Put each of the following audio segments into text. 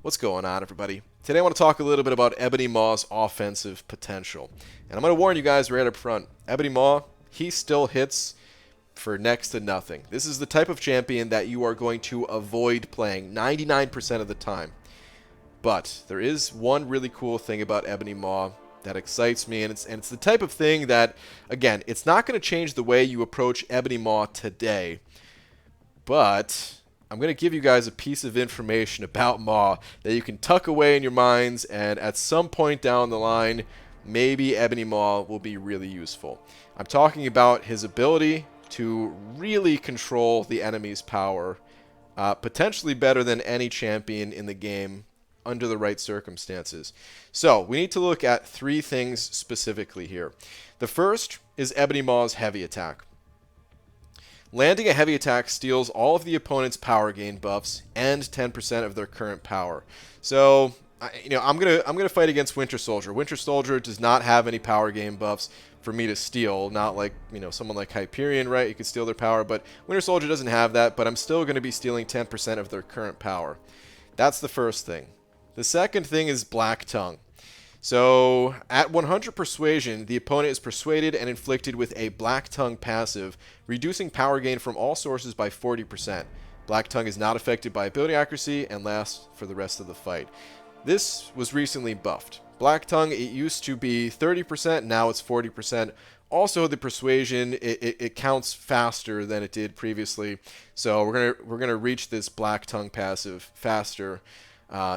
What's going on, everybody? Today I want to talk a little bit about Ebony Maw's offensive potential. And I'm going to warn you guys right up front. Ebony Maw, he still hits for next to nothing. This is the type of champion that you are going to avoid playing 99% of the time. But there is one really cool thing about Ebony Maw that excites me, and it's the type of thing that, again, it's not going to change the way you approach Ebony Maw today, but I'm going to give you guys a piece of information about Maw that you can tuck away in your minds, and at some point down the line, maybe Ebony Maw will be really useful. I'm talking about his ability to really control the enemy's power, potentially better than any champion in the game under the right circumstances. So we need to look at three things specifically here. The first is Ebony Maw's heavy attack. Landing a heavy attack steals all of the opponent's power gain buffs and 10% of their current power. So, I'm gonna fight against Winter Soldier. Winter Soldier does not have any power gain buffs for me to steal. Not like someone like Hyperion, right? You can steal their power, but Winter Soldier doesn't have that. But I'm still going to be stealing 10% of their current power. That's the first thing. The second thing is Black Tongue. So, at 100 persuasion, the opponent is persuaded and inflicted with a Black Tongue passive, reducing power gain from all sources by 40%. Black Tongue is not affected by ability accuracy and lasts for the rest of the fight. This was recently buffed. Black Tongue, it used to be 30%, now it's 40%. Also, the persuasion, it counts faster than it did previously, so we're gonna reach this Black Tongue passive faster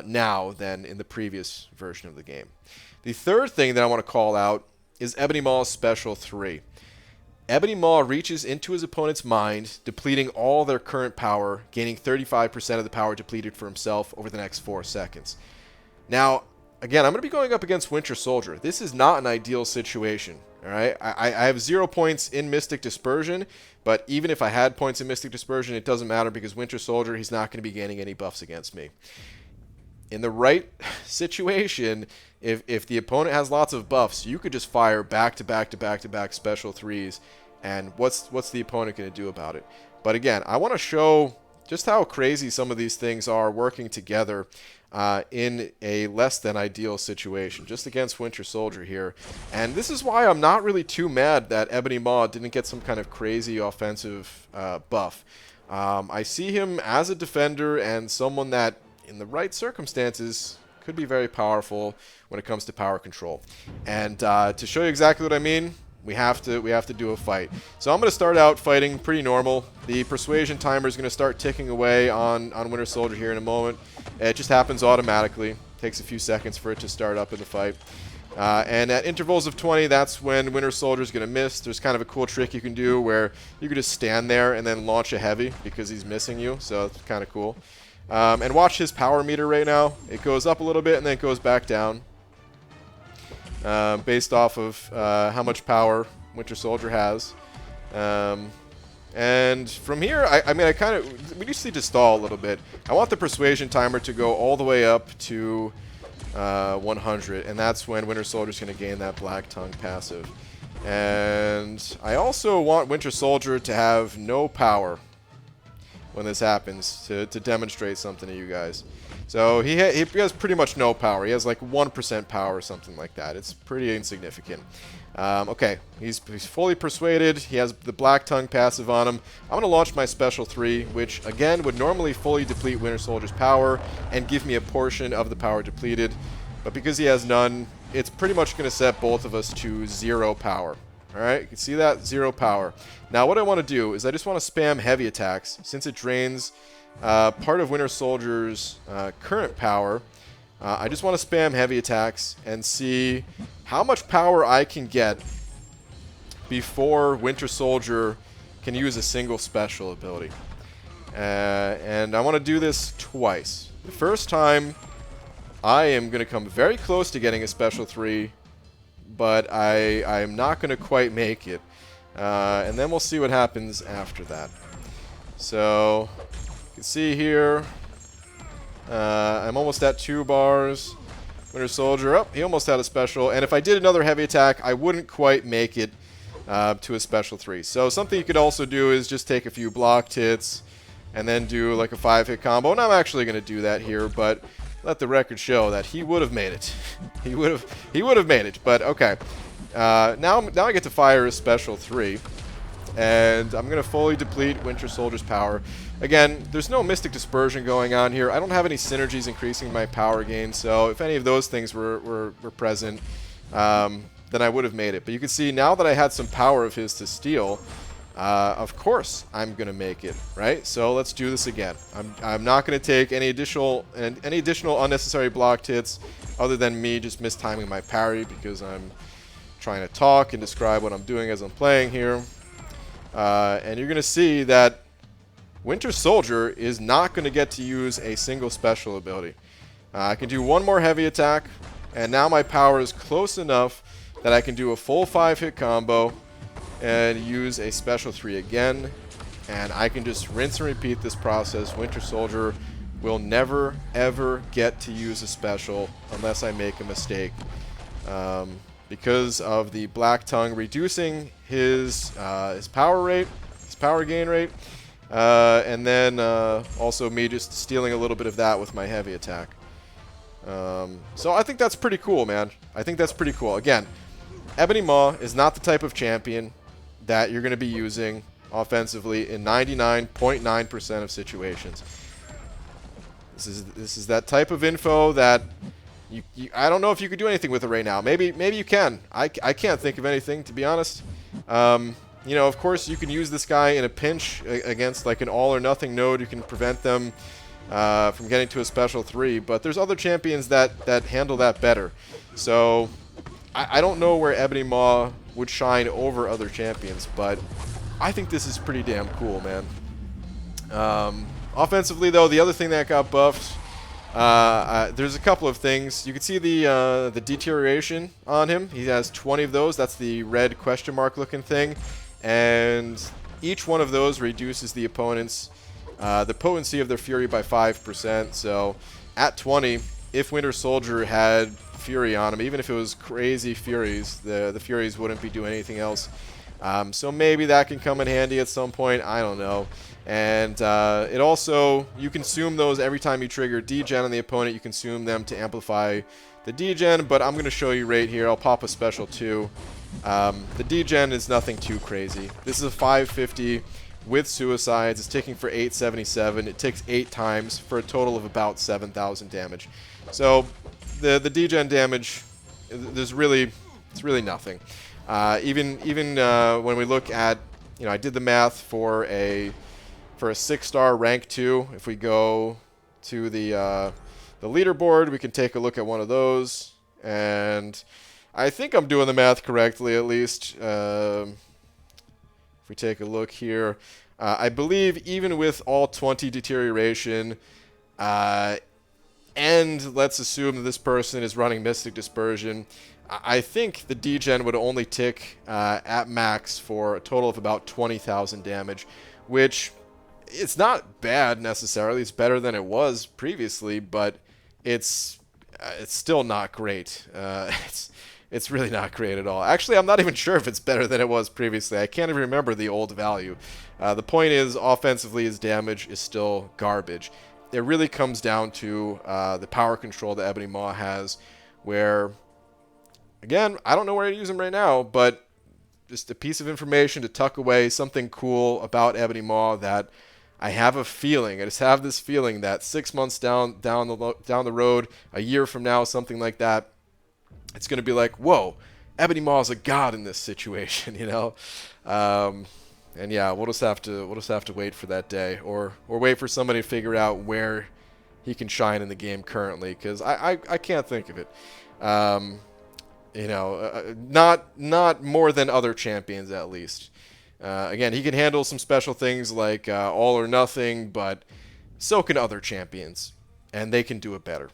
now than in the previous version of the game. The third thing that I want to call out is Ebony Maw's Special 3. Ebony Maw reaches into his opponent's mind, depleting all their current power, gaining 35% of the power depleted for himself over the next 4 seconds. Now, again, I'm going to be going up against Winter Soldier. This is not an ideal situation. Alright, I have 0 points in Mystic Dispersion, but even if I had points in Mystic Dispersion, it doesn't matter because Winter Soldier, he's not going to be gaining any buffs against me. In the right situation, if the opponent has lots of buffs, you could just fire back-to-back-to-back-to-back special 3s, and what's the opponent going to do about it? But again, I want to show just how crazy some of these things are working together in a less than ideal situation, just against Winter Soldier here. And this is why I'm not really too mad that Ebony Maw didn't get some kind of crazy offensive buff. I see him as a defender and someone that, in the right circumstances, could be very powerful when it comes to power control. And to show you exactly what I mean, we have to do a fight. So I'm going to start out fighting pretty normal. The persuasion timer is going to start ticking away on Winter Soldier here in a moment. It just happens automatically. Takes a few seconds for it to start up in the fight. And at intervals of 20, that's when Winter Soldier is going to miss. There's kind of a cool trick you can do where you could just stand there and then launch a heavy because he's missing you. So it's kind of cool. And watch his power meter right now. It goes up a little bit and then it goes back down. Based off of how much power Winter Soldier has. And from here, we just need to stall a little bit. I want the persuasion timer to go all the way up to 100, and that's when Winter Soldier's going to gain that Black Tongue passive. And I also want Winter Soldier to have no power when this happens, to demonstrate something to you guys. So he has pretty much no power. He has like 1% power or something like that. It's pretty insignificant. Okay, he's fully persuaded. He has the Black Tongue passive on him. I'm going to launch my Special 3, which again would normally fully deplete Winter Soldier's power and give me a portion of the power depleted. But because he has none, it's pretty much going to set both of us to 0 power. Alright, you can see that, 0 power. Now what I want to do is I just want to spam heavy attacks. Since it drains part of Winter Soldier's current power, I just want to spam heavy attacks and see how much power I can get before Winter Soldier can use a single special ability. And I want to do this twice. The first time, I am going to come very close to getting a Special 3, but I'm not going to quite make it. And then we'll see what happens after that. So, you can see here, I'm almost at 2 bars. Winter Soldier, oh, he almost had a special. And if I did another heavy attack, I wouldn't quite make it to a Special 3. So something you could also do is just take a few blocked hits and then do like a 5-hit combo. And I'm actually going to do that here, but let the record show that he would have made it. he would have made it. But okay, now I get to fire a special 3, and I'm gonna fully deplete Winter Soldier's power. Again, there's no Mystic Dispersion going on here. I don't have any synergies increasing my power gain, so if any of those things were present, then I would have made it. But you can see now that I had some power of his to steal, of course I'm gonna make it, right? So let's do this again. I'm not gonna take any additional unnecessary blocked hits other than me just mistiming my parry because I'm trying to talk and describe what I'm doing as I'm playing here. And you're gonna see that Winter Soldier is not going to get to use a single special ability. I can do one more heavy attack, and now my power is close enough that I can do a full 5-hit combo and use a special 3 again, and I can just rinse and repeat this process. Winter Soldier will never, ever get to use a special unless I make a mistake. Because of the Black Tongue reducing his power rate, his power gain rate, and then also me just stealing a little bit of that with my heavy attack. So I think that's pretty cool, man. I think that's pretty cool. Again, Ebony Maw is not the type of champion that you're going to be using offensively in 99.9% of situations. This is that type of info that I don't know if you could do anything with it right now. Maybe you can. I can't think of anything, to be honest. You know, of course, you can use this guy in a pinch against like an all-or-nothing node. You can prevent them from getting to a special 3, but there's other champions that handle that better. So I don't know where Ebony Maw would shine over other champions, but I think this is pretty damn cool, man. Offensively, though, the other thing that got buffed, there's a couple of things. You can see the deterioration on him. He has 20 of those. That's the red question mark looking thing. And each one of those reduces the opponent's the potency of their Fury by 5%. So at 20, if Winter Soldier had Fury on him, even if it was crazy Furies, the Furies wouldn't be doing anything else. So maybe that can come in handy at some point. I don't know. And it also, you consume those every time you trigger degen on the opponent. You consume them to amplify the degen, but I'm going to show you right here. I'll pop a special too. The degen is nothing too crazy. This is a 550 with suicides. It's ticking for 877. It ticks 8 times for a total of about 7,000 damage. So the degen damage, it's really nothing. Even when we look at, you know, I did the math for a 6-star rank 2. If we go to the leaderboard, we can take a look at one of those, and I think I'm doing the math correctly, at least. If we take a look here, I believe even with all 20 deterioration, and let's assume that this person is running Mystic Dispersion, I think the degen would only tick at max for a total of about 20,000 damage, which it's not bad necessarily. It's better than it was previously, but it's still not great. It's really not great at all. Actually, I'm not even sure if it's better than it was previously. I can't even remember the old value. The point is, offensively, his damage is still garbage. It really comes down to the power control that Ebony Maw has, where, again, I don't know where to use him right now, but just a piece of information to tuck away, something cool about Ebony Maw that I have a feeling, I just have this feeling that 6 months down the road, a year from now, something like that, it's going to be like, whoa, Ebony Maw is a god in this situation, you know? And yeah, we'll just have to wait for that day, or wait for somebody to figure out where he can shine in the game currently, because I can't think of it. You know, not more than other champions at least. Again, he can handle some special things like all or nothing, but so can other champions, and they can do it better.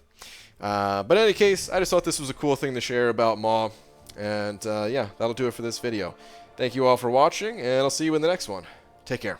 But in any case, I just thought this was a cool thing to share about Maw, and yeah, that'll do it for this video. Thank you all for watching, and I'll see you in the next one. Take care.